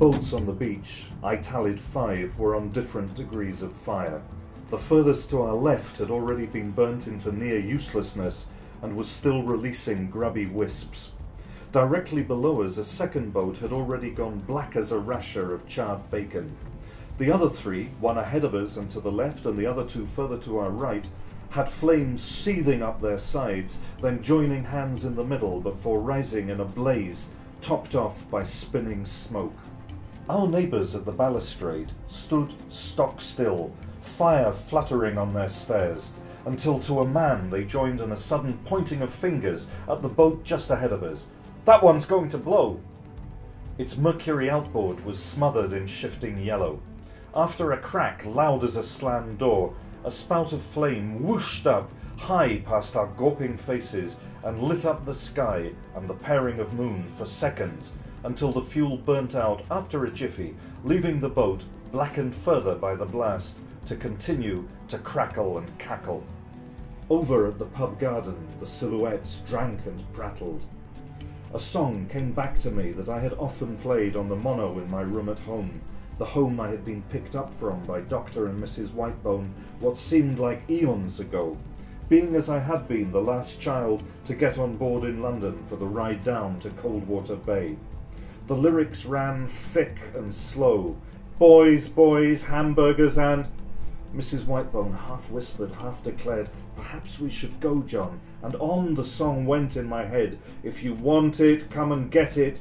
boats on the beach, I tallied 5, were on different degrees of fire. The furthest to our left had already been burnt into near uselessness and was still releasing grubby wisps. Directly below us, a second boat had already gone black as a rasher of charred bacon. The other 3, one ahead of us and to the left and the other 2 further to our right, had flames seething up their sides, then joining hands in the middle before rising in a blaze, topped off by spinning smoke. Our neighbours at the balustrade stood stock still, fire fluttering on their stares, until to a man they joined in a sudden pointing of fingers at the boat just ahead of us. "That one's going to blow!" Its mercury outboard was smothered in shifting yellow. After a crack loud as a slammed door, a spout of flame whooshed up high past our gawping faces and lit up the sky and the pairing of moon for seconds, until the fuel burnt out after a jiffy, leaving the boat, blackened further by the blast, to continue to crackle and cackle. Over at the pub garden, the silhouettes drank and prattled. A song came back to me that I had often played on the mono in my room at home, the home I had been picked up from by Dr. and Mrs. Whitebone what seemed like eons ago, being as I had been the last child to get on board in London for the ride down to Coldwater Bay. The lyrics ran thick and slow. "Boys, boys, hamburgers and..." Mrs. Whitebone half whispered, half declared, "Perhaps we should go, John," and on the song went in my head. "If you want it, come and get it."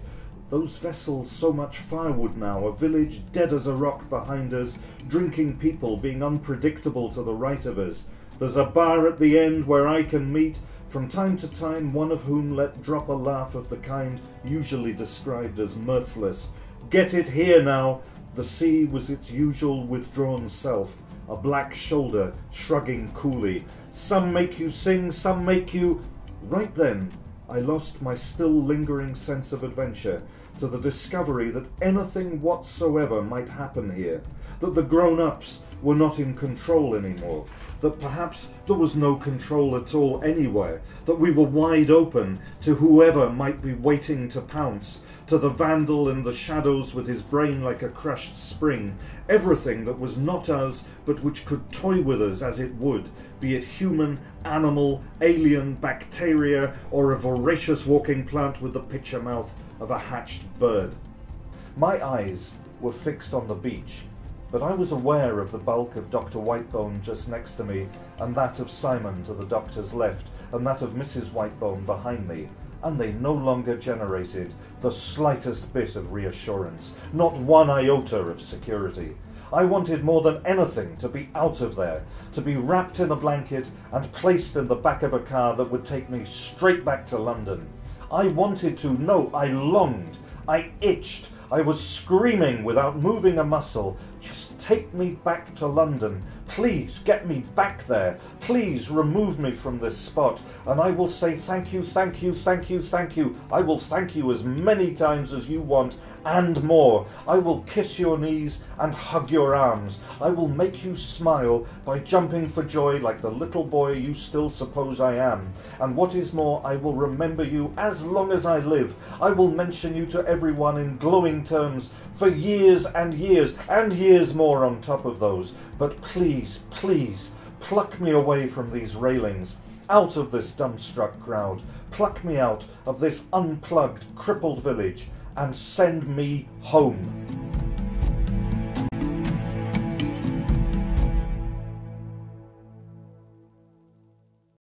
Those vessels, so much firewood now, a village dead as a rock behind us, drinking people being unpredictable to the right of us. There's a bar at the end where I can meet, from time to time one of whom let drop a laugh of the kind usually described as mirthless. Get it here now. The sea was its usual withdrawn self, a black shoulder shrugging coolly. Some make you sing, some make you... Right then, I lost my still lingering sense of adventure to the discovery that anything whatsoever might happen here, that the grown-ups were not in control anymore, that perhaps there was no control at all anywhere, that we were wide open to whoever might be waiting to pounce, to the vandal in the shadows with his brain like a crushed spring, everything that was not us but which could toy with us as it would, be it human, animal, alien, bacteria, or a voracious walking plant with the picture mouth of a hatched bird. My eyes were fixed on the beach, but I was aware of the bulk of Dr. Whitebone just next to me, and that of Simon to the doctor's left, and that of Mrs. Whitebone behind me, and they no longer generated the slightest bit of reassurance, not one iota of security. I wanted more than anything to be out of there, to be wrapped in a blanket and placed in the back of a car that would take me straight back to London. I wanted to, no, I longed, I itched, I was screaming without moving a muscle. Just take me back to London. Please get me back there. Please remove me from this spot, and I will say thank you, thank you, thank you, thank you. I will thank you as many times as you want, and more. I will kiss your knees and hug your arms. I will make you smile by jumping for joy like the little boy you still suppose I am. And what is more, I will remember you as long as I live. I will mention you to everyone in glowing terms for years and years more on top of those. But please, please, pluck me away from these railings, out of this dumbstruck crowd. Pluck me out of this unplugged, crippled village, and send me home.